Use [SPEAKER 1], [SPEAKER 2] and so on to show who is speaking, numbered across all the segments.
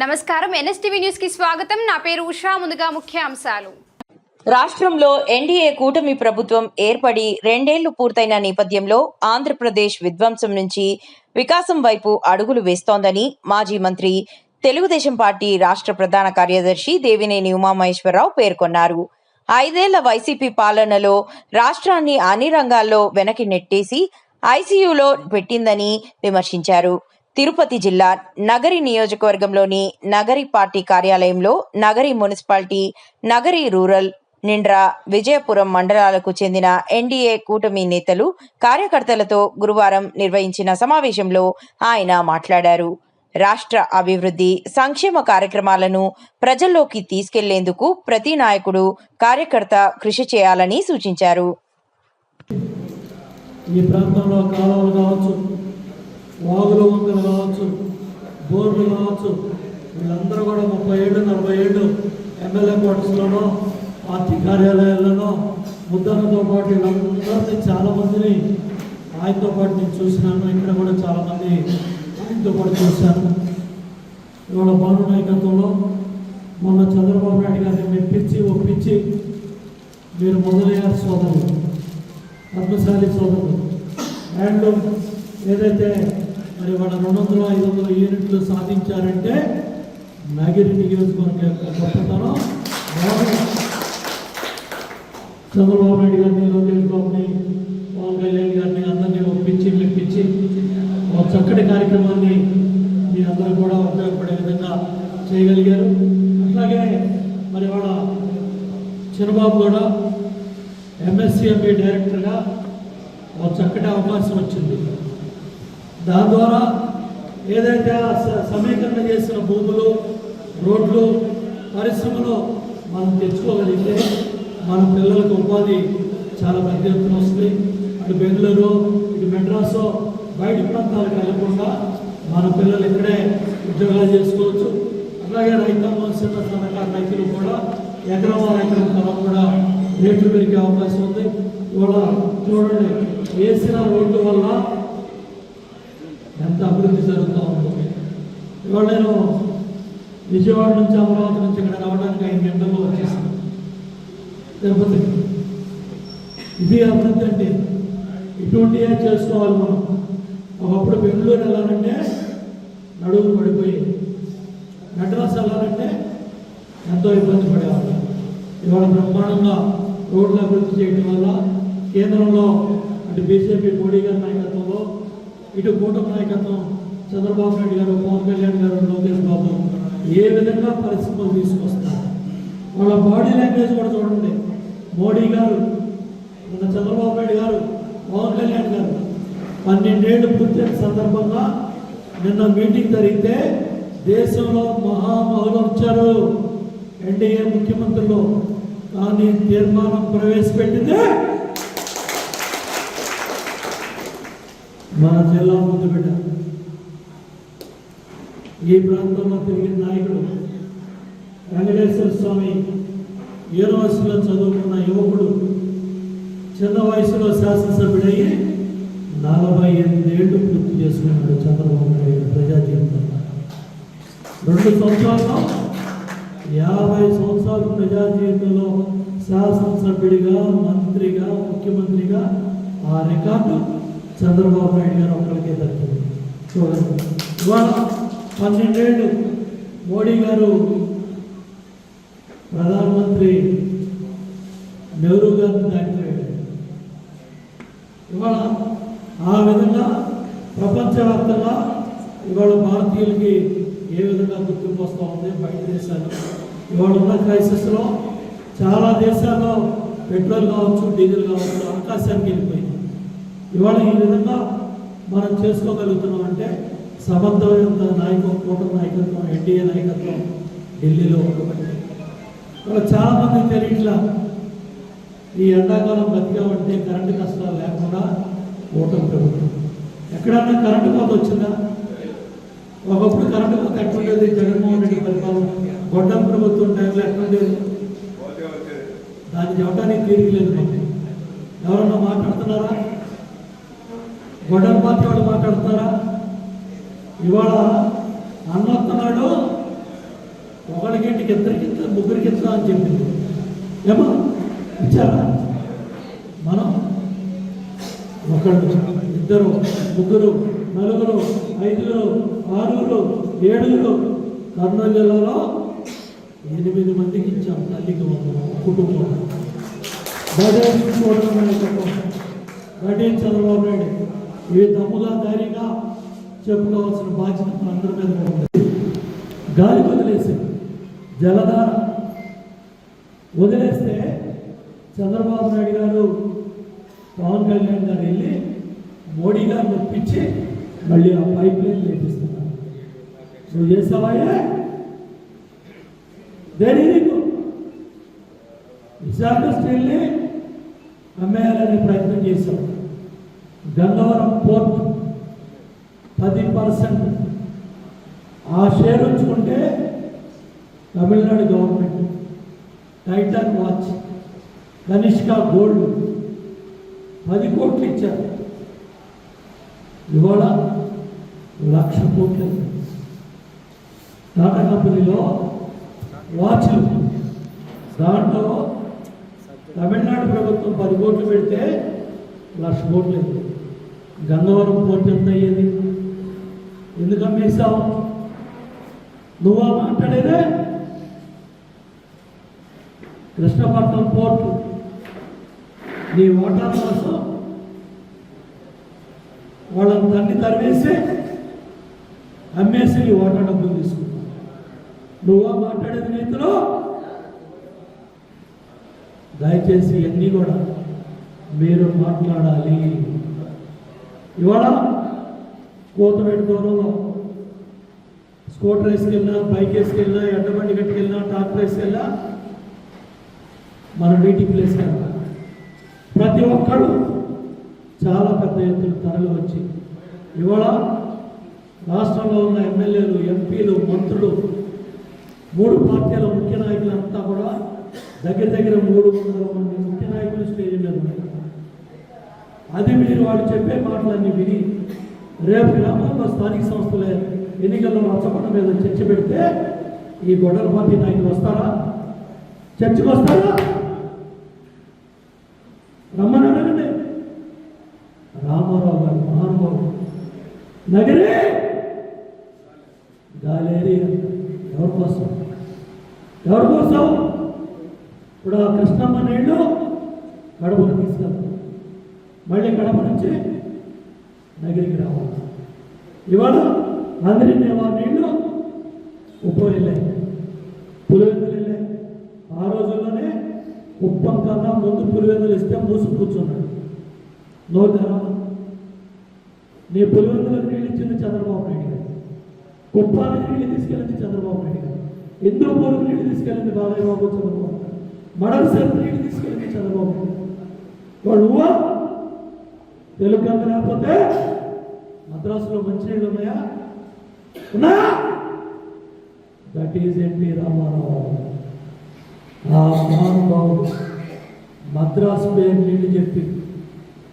[SPEAKER 1] నమస్కారం NSTV news కి స్వాగతం. నా పేరు ఉషా. ముందుగా ముఖ్యాంశాలు.
[SPEAKER 2] రాష్ట్రంలో ఎన్డీఏ కూటమి ప్రభుత్వం ఏర్పడి 2 ఏళ్లు పూర్తయిన నేపథ్యంలో ఆంధ్రప్రదేశ్ విధ్వంసం నుంచి వికాసం వైపు అడుగులు వేస్తోందని మాజీ మంత్రి, తెలుగుదేశం పార్టీ రాష్ట్ర ప్రధాన కార్యదర్శి దేవినేని ఉమామహేశ్వరరావు పేర్కొన్నారు. 5 ఏళ్ల వైసీపీ పాలనలో రాష్ట్రాన్ని అన్ని రంగాల్లో వెనక్కి నెట్టేసి ఐసీయూలో పెట్టిందని విమర్శించారు. తిరుపతి జిల్లా నగరి నియోజకవర్గంలోని నగరి పార్టీ కార్యాలయంలో నగరి మున్సిపాలిటీ, నగరి రూరల్, నిండ్రా, విజయపురం మండలాలకు చెందిన ఎన్డీఏ కూటమి నేతలు, కార్యకర్తలతో గురువారం నిర్వహించిన సమావేశంలో ఆయన మాట్లాడారు. రాష్ట్ర అభివృద్ధి, సంక్షేమ కార్యక్రమాలను ప్రజల్లోకి తీసుకెళ్లేందుకు ప్రతి నాయకుడు, కార్యకర్త కృషి చేయాలని సూచించారు.
[SPEAKER 3] ఈ ప్రాంతంలో కాలువలు కావచ్చు, వాగులు వంకలు కావచ్చు, బోర్లు కావచ్చు, వీళ్ళందరూ కూడా 30 ఏళ్ళు 40 ఏళ్ళు ఎమ్మెల్యే క్వార్టర్స్లోనో పార్టీ కార్యాలయాల్లోనో ముద్దనతో పాటు వీళ్ళందరినీ చాలామందిని ఆయనతో పాటు నేను చూసినాను. ఇక్కడ కూడా చాలామంది ఆయనతో పాటు చూశాను. ఇవాళ బాలు నాయకత్వంలో మొన్న చంద్రబాబు నాయుడు గారిని ఒప్పించి మీరు మొదలయ్యారు సోదరులు, పద్మశాలి సోదరులు. అండ్ ఏదైతే మరి వాళ్ళ 200-500 యూనిట్లు సాధించారంటే నగిరి నియోజకవర్గం యొక్క గొప్పతనం. చంద్రబాబు నాయుడు గారిని, లోకేష్ బాబుని, పవన్ కళ్యాణ్ గారిని అందరినీ మెప్పించి ఒక చక్కటి కార్యక్రమాన్ని మీ అందరూ కూడా ఉపయోగపడే విధంగా చేయగలిగారు. అట్లాగే మరి వాళ్ళ చిన్నబాబు కూడా ఎంఎస్సీఎంఈ డైరెక్టర్గా ఒక చక్కటి అవకాశం వచ్చింది. దాని ద్వారా ఏదైతే సమీకరణ చేసిన భూములు, రోడ్లు, పరిశ్రమలు మనం తెచ్చుకోగలిగితే మన పిల్లలకు ఉపాధి చాలా పెద్ద ఎత్తున వస్తుంది. అటు బెంగళూరు, ఇటు మెడ్రాసు, బయట ప్రాంతాలకు వెళ్ళకుండా మన పిల్లలు ఇక్కడే ఉద్యోగాలు చేసుకోవచ్చు. అలాగే రైతాంగం, చిన్న సన్నకారు రైతులు కూడా ఎకరం పొలం కూడా రేట్లు పెరిగే అవకాశం ఉంది. ఇవాళ చూడండి, వేసిన రోడ్ల వల్ల ఎంత అభివృద్ధి జరుగుతూ ఉంటుంది. ఇవాళ నేను విజయవాడ నుంచి, అమరావతి నుంచి ఇక్కడ రావడానికి 5 గంటల్లో వచ్చేసాను తిరుపతికి. ఇది అభివృద్ధి అంటే ఇటువంటివే చేసుకోవాలి మనం. ఒకప్పుడు బెంగళూరు వెళ్ళాలంటే నడువులు పడిపోయి, మెడ్రాస్ వెళ్ళాలంటే ఎంతో ఇబ్బంది పడేవాళ్ళు. ఇవాళ బ్రహ్మాండంగా రోడ్లు అభివృద్ధి చేయడం వల్ల కేంద్రంలో అటు బీజేపీ మోడీ గారి నాయకత్వంలో, ఇటు కూటమి నాయకత్వం చంద్రబాబు నాయుడు గారు, పవన్ కళ్యాణ్ గారు, లోకేష్ బాబు ఏ విధంగా పరిశ్రమలు తీసుకొస్తారు. వాళ్ళ బాడీ లాంగ్వేజ్ కూడా చూడండి. మోడీ గారు, నిన్న చంద్రబాబు నాయుడు గారు, పవన్ కళ్యాణ్ గారు 12 ఏళ్ళు పూర్తయిన సందర్భంగా నిన్న మీటింగ్ జరిగితే దేశంలో మహామహులు వచ్చారు, ఎన్డీఏ ముఖ్యమంత్రులు. కానీ తీర్మానం ప్రవేశపెట్టిందే మన జిల్లా ముద్దుబిడ్డ, ఈ ప్రాంతంలో తిరిగిన నాయకుడు, వెంకటేశ్వర స్వామి యూనివర్సిటీలో చదువుకున్న యువకుడు, చిన్న వయసులో శాసనసభ్యుడయ్యి 48 ఏళ్ళు పూర్తి చేసుకున్నాడు చంద్రబాబు నాయుడు ప్రజా జీవితంలో. 2 సంవత్సరాల్లో 50 సంవత్సరాలు ప్రజా జీవితంలో శాసనసభ్యుడిగా, మంత్రిగా, ముఖ్యమంత్రిగా ఆ రికార్డు చంద్రబాబు నాయుడు గారు ఒక్కరికే దక్కింది. చూడండి, ఇవాళ 12 ఏళ్ళు మోడీ గారు ప్రధానమంత్రి నెహ్రూ గారిని దాటిపోయాడు. ఇవాళ ఆ విధంగా ప్రపంచవ్యాప్తంగా ఇవాళ భారతీయులకి ఏ విధంగా గుర్తింపు వస్తూ ఉంది బయట దేశాలు. ఇవాళ ఉన్న క్రైసిస్లో చాలా దేశాల్లో పెట్రోల్ కావచ్చు, డీజిల్ కావచ్చు ఆకాశానికి వెళ్ళిపోయింది. ఇవాళ ఈ విధంగా మనం చేసుకోగలుగుతున్నాం అంటే సమర్థవంత కూటమి నాయకత్వం, ఎన్డీఏ నాయకత్వం ఢిల్లీలో ఉండబట్టి. ఇవాళ చాలామంది తెలియట్లా, ఈ ఎండాకాలం బతికామంటే కరెంటు కష్టాలు లేకుండా కూటమి ప్రభుత్వం. ఎక్కడన్నా కరెంటు కోత వచ్చిందా? ఒకప్పుడు కరెంటు కోత ఎట్లుండేది? జగన్మోహన్ రెడ్డి పరిపాలన, గొడ్డం ప్రభుత్వం టైంలో ఎట్లుండేది? దాన్ని చెప్పడానికి తీరికలేదు. మాకు ఎవరన్నా మాట్లాడుతున్నారా? గొడ్డం పార్టీ వాళ్ళు మాట్లాడుతున్నారా? ఇవాళ అన్నొస్తున్నాడు, ఒకళ్ళకింటికి ఇద్దరికి ముగ్గురికి ఇస్తా అని చెప్పింది. ఏమో ఇచ్చారా? మనం ఒకళ్ళు, ఇద్దరు, ముగ్గురు, నలుగురు, ఐదుగురు, ఆరుగురు, ఏడుగురు, కర్నూలు జిల్లాలో 8 మందికి ఇచ్చాం. తల్లికి కుటుంబం చంద్రబాబు నాయుడు ఇవి దమ్ముగా ధైర్యంగా చెప్పుకోవాల్సిన బాధ్యత అందరి మీద ఉంది. గాలి వదిలేసి జలధార వదిలేస్తే చంద్రబాబు నాయుడు గారు, పవన్ కళ్యాణ్ గారు వెళ్ళి మోడీ గారిని ఒప్పించి మళ్ళీ ఆ పైప్ లైన్ లేపిస్తున్నారు. నువ్వు చేసావాయే దేని నీకు విశాఖ స్టీల్ని అమ్మేయాలనే ప్రయత్నం చేశాం. గంగవరం పోర్ట్ 10% ఆ షేర్ ఉంచుకుంటే Tamil Nadu government Titan watch, Kanishka gold 10 కోట్లు ఇచ్చారు. ఇవాళ 1,00,000 కోట్లు. టాటా కంపెనీలో వాచ్లు, దాంట్లో తమిళనాడు ప్రభుత్వం 10 కోట్లు పెడితే 1,00,000 కోట్లు అయింది. గంగవరం పోర్ట్ ఎంత అయ్యేది? ఎందుకు అమ్మేశావు? నువ్వా మాట్లాడేదే? కృష్ణపట్నం పోర్టు నీ ఓటా కోసం వాళ్ళని తరివేసి అమ్మేసి నీ ఓటా డబ్బులు తీసుకుంటావు. నువ్వా మాట్లాడేది నీతిలో? దయచేసి ఇవన్నీ కూడా మీరు మాట్లాడాలి. ఇవాళ కోతవేడి దూరంలో స్కూటర్ వేసుకెళ్ళినా, బైక్ వేసుకెళ్ళినా, ఎడ్డబండి కట్టుకెళ్ళినా, ట్రాక్టర్ వేసుకెళ్ళినా, మన డ్యూటీ ప్లేస్ కనుక ప్రతి ఒక్కరు చాలా పెద్ద ఎత్తున తరలి వచ్చి ఇవాళ రాష్ట్రంలో ఉన్న ఎమ్మెల్యేలు, ఎంపీలు, మంత్రులు, 3 పార్టీల ముఖ్య నాయకులంతా కూడా దగ్గర 300 మంది ముఖ్య నాయకులు స్టేజ్ మీద ఉన్నారు. అది మీరు వాళ్ళు చెప్పే మాటలన్నీ విని రేపు గ్రామంలో స్థానిక సంస్థల ఎన్నికల్లో రచ్చబండ మీద చర్చ పెడితే ఈ గొడవ పార్టీ నాయకులు వస్తారా? చర్చకు వస్తారా? రమ్మని అడగండి. రామారావు గారు మహానుభావుడు, నగరే గాలేరి. ఎవరి కోసం? ఇప్పుడు ఆ కృష్ణమ్మ నీళ్ళు కడపను తీసుకెళ్తాం, మళ్ళీ కడప నుంచి నగరికి రావాలి. ఇవాళ అందరి నీళ్ళు ఉప్పు వెళ్ళాయి, పులివెందులు వెళ్ళాయి. ఆ రోజుల్లోనే ఉప్పం కన్నా ముందు పులివెందులు ఇస్తే మూసు కూర్చున్నాడు. నోదరా నీ పులివెందులకు నీళ్ళు ఇచ్చింది చంద్రబాబు నాయుడు గారు, కుప్పానికి నీళ్ళు తీసుకెళ్ళింది చంద్రబాబు నాయుడు గారు, ఇంద్రపూర్కి నీళ్ళు తీసుకెళ్ళింది బాలయ్య బాబు చంద్రబాబు గారు, మడలసేపు నీళ్ళు తీసుకెళ్ళింది చంద్రబాబు నాయుడు. వాడు తెలుగు గంగ లేకపోతే మద్రాసులో మంచినీళ్ళు ఉన్నాయా? That is N T Rama Rao. ఆ మహానుభావుడు మద్రాసు పేరు నీళ్ళు చెప్పి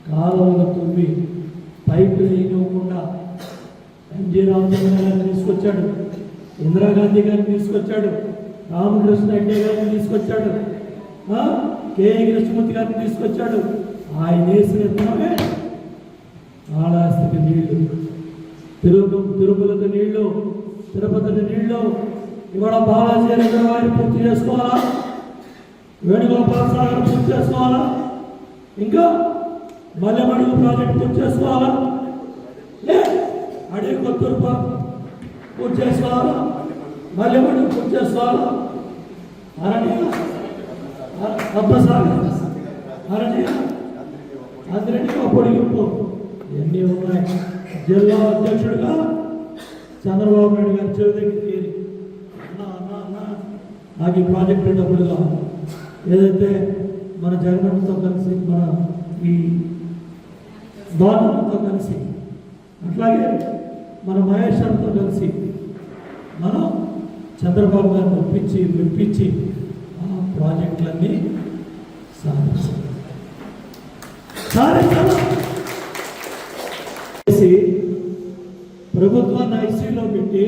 [SPEAKER 3] కాలువలు తుమ్మి పైపులు వేయకుండా ఎన్జీ రామచంద్ర గారిని తీసుకొచ్చాడు, ఇందిరాగాంధీ గారిని తీసుకొచ్చాడు, రామకృష్ణ రెడ్డి గారిని తీసుకొచ్చాడు, కేఏ కృష్ణమూర్తి గారిని తీసుకొచ్చాడు. ఆయన వేసిన విత్తనమే ఆడాస్తికి నీళ్లు, తిరుపతికి నీళ్లు, తిరుపతికి నీళ్లు. ఇవాళ బాలాజీ రిజర్వాయర్ పూర్తి చేసుకోవాలా, వేణుగోపాల సాగర్ పూర్తి చేసుకోవాలా, ఇంకా మల్లెమడుగు ప్రాజెక్ట్ పూర్తి చేసుకోవాలా, అడవి కొత్తూరు పూర్తి చేసుకోవాలా, మల్లెమడుగు పూర్తి చేసుకోవాలా, అరణ్య అబ్బసాగర్ అరణ్య అందరినీ పొడిగింపు ఇవన్నీ ఉన్నాయి. జిల్లా అధ్యక్షుడిగా చంద్రబాబు నాయుడు గారి చెవి దగ్గర తీరి నాకు ఈ ప్రాజెక్టు డబ్బులు కావాలి. ఏదైతే మన జగన్తో కలిసి, మన ఈ దానంతో కలిసి, అట్లాగే మన మహేశ్వరంతో కలిసి మనం చంద్రబాబు గారిని ఒప్పించి మెప్పించి ఆ ప్రాజెక్టులన్నీ సాధించాలి. ప్రభుత్వాన్ని ఐసీలో పెట్టి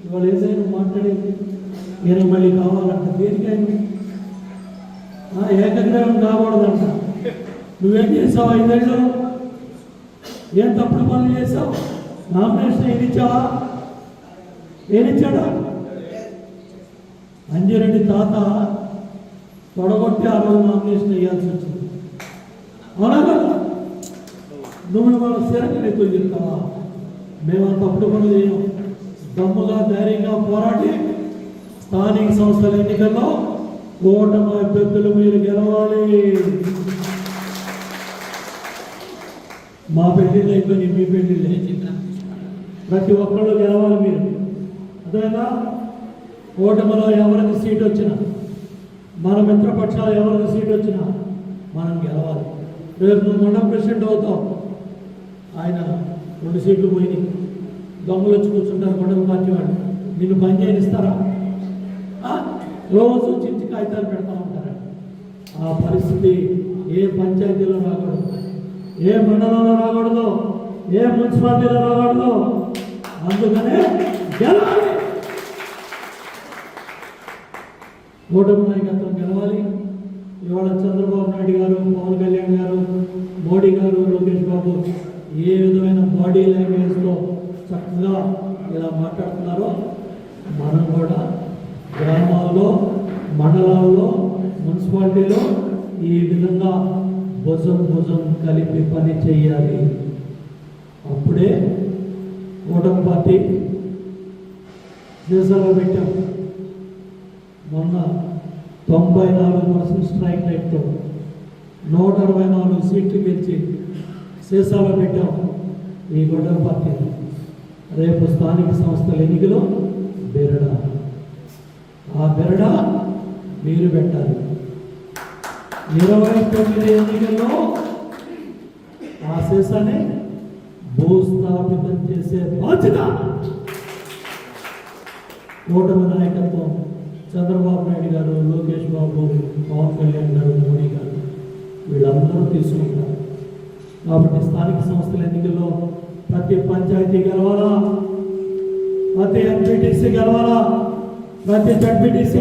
[SPEAKER 3] ఇవాళ ఏదైనా మాట్లాడేది ఈయన మళ్ళీ కావాలంట. దేనికైనా ఏకగ్రహం కాకూడదంట. నువ్వేం చేసావు 5 ఏళ్ళు? ఏం తప్పుడు పనులు చేసావు? నామినేషన్ ఏమిచ్చావా? ఏమిచ్చాడా? అంజిరెడ్డి తాత తొడగొట్టి ఆ రోజు నామినేషన్ వేయాల్సి వచ్చింది. అవునా కదా? నువ్వు మనం స్థిరంగా నీతో చెప్తావా? మేము ఆ తప్పుడు పనులు చేయం. దమ్ముగా ధైర్యంగా పోరాడి స్థానిక సంస్థల ఎన్నికల్లో కూటమి అభ్యర్థులు మీరు గెలవాలి. మా పెళ్లిళ్ళు అయిపోయి మీ పెళ్లిళ్ళు ప్రతి ఒక్కళ్ళు గెలవాలి మీరు. అదేనా? కూటమిలో ఎవరికి సీట్ వచ్చినా, మన మిత్రపక్షాలు ఎవరికి సీట్ వచ్చినా మనం గెలవాలి. రేపు నువ్వు మండలం ప్రెసిడెంట్ అవుతావు. ఆయన 2 సీట్లు పోయినాయి. దొంగలు వచ్చి కూర్చుంటారు మండలం పార్టీ వాళ్ళు. నిన్ను పని చేయనిస్తారా? రోజు చిచ్చి కాగితాలు పెడతా ఉంటారు. ఆ పరిస్థితి ఏ పంచాయతీలో రాకూడదు, ఏ మండలంలో రాకూడదు, ఏ మున్సిపాలిటీలో రాకూడదు. అందుకనే గెలవాలి. కూటమి నాయకత్వం గెలవాలి. ఇవాళ చంద్రబాబు నాయుడు గారు, పవన్ కళ్యాణ్ గారు, మోడీ గారు, లోకేష్ బాబు ఏ విధమైన బాడీ లాంగ్వేజ్లో చక్కగా ఇలా మాట్లాడుతున్నారో మనం కూడా గ్రామాల్లో, మండలాల్లో, మున్సిపాలిటీలో ఈ విధంగా భుజం కలిపి పని చేయాలి. అప్పుడే కూటమి పార్టీ దేశాల్లో పెట్టాం. మొన్న 94% స్ట్రైక్ రేట్తో 124 సీట్లు గెలిచి సీసాలో పెట్టాం ఈ కూటమి పార్టీ. రేపు స్థానిక సంస్థల ఎన్నికలో బెరడా, ఆ బెరడా మీరు పెట్టాలి. 29 ఎన్నికల్లో ఆ సీసాని భూస్థాపితం చేసే బాధ్యత కూటమి నాయకత్వం చంద్రబాబు నాయుడు గారు, లోకేష్ బాబు, పవన్ కళ్యాణ్ గారు, మోడీ గారు వీళ్ళందరూ తీసుకుంటారు. కాబట్టి స్థానిక సంస్థల ఎన్నికల్లో ప్రతి పంచాయతీ గెలవాలా, ప్రతి ఎంపీటీసీ గెలవాలా, ప్రతి జడ్పీటీసీ